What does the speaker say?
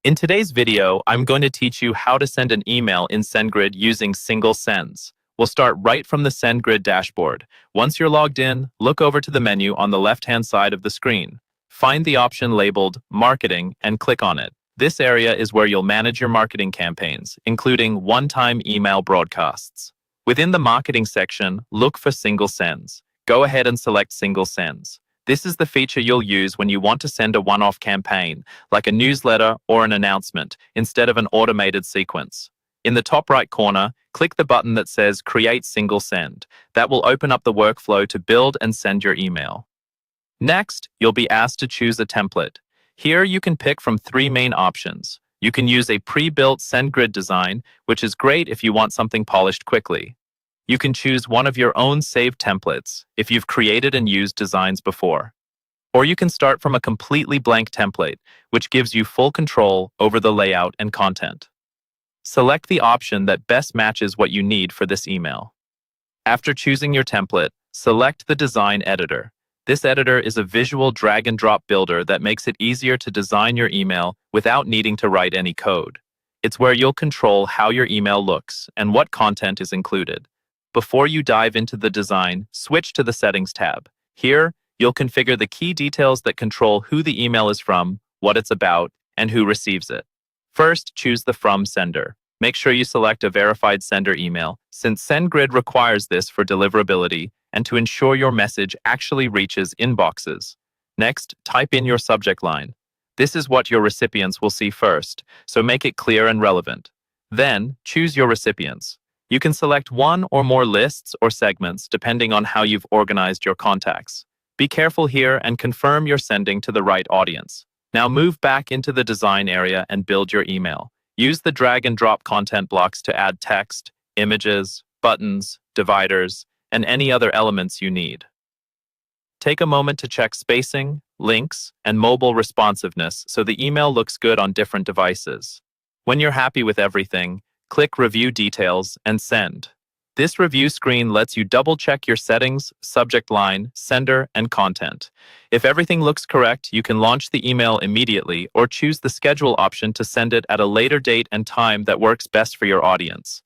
In today's video, I'm going to teach you how to send an email in Sendgrid using single sends. We'll start right from the Sendgrid dashboard. Once you're logged in, look over to the menu on the left-hand side of the screen. Find the option labeled Marketing and click on it. This area is where you'll manage your marketing campaigns, including one-time email broadcasts. Within the marketing section, look for single sends. Go ahead and select single sends. This is the feature you'll use when you want to send a one-off campaign, like a newsletter or an announcement, instead of an automated sequence. In the top right corner, click the button that says Create Single Send. That will open up the workflow to build and send your email. Next, you'll be asked to choose a template. Here you can pick from three main options. You can use a pre-built Sendgrid design, which is great if you want something polished quickly. You can choose one of your own saved templates if you've created and used designs before. Or you can start from a completely blank template, which gives you full control over the layout and content. Select the option that best matches what you need for this email. After choosing your template, select the design editor. This editor is a visual drag-and-drop builder that makes it easier to design your email without needing to write any code. It's where you'll control how your email looks and what content is included. Before you dive into the design, switch to the Settings tab. Here, you'll configure the key details that control who the email is from, what it's about, and who receives it. First, choose the From sender. Make sure you select a verified sender email, since Sendgrid requires this for deliverability and to ensure your message actually reaches inboxes. Next, type in your subject line. This is what your recipients will see first, so make it clear and relevant. Then, choose your recipients. You can select one or more lists or segments depending on how you've organized your contacts. Be careful here and confirm you're sending to the right audience. Now move back into the design area and build your email. Use the drag and drop content blocks to add text, images, buttons, dividers, and any other elements you need. Take a moment to check spacing, links, and mobile responsiveness so the email looks good on different devices. When you're happy with everything, click Review Details and Send. This review screen lets you double-check your settings, subject line, sender, and content. If everything looks correct, you can launch the email immediately or choose the schedule option to send it at a later date and time that works best for your audience.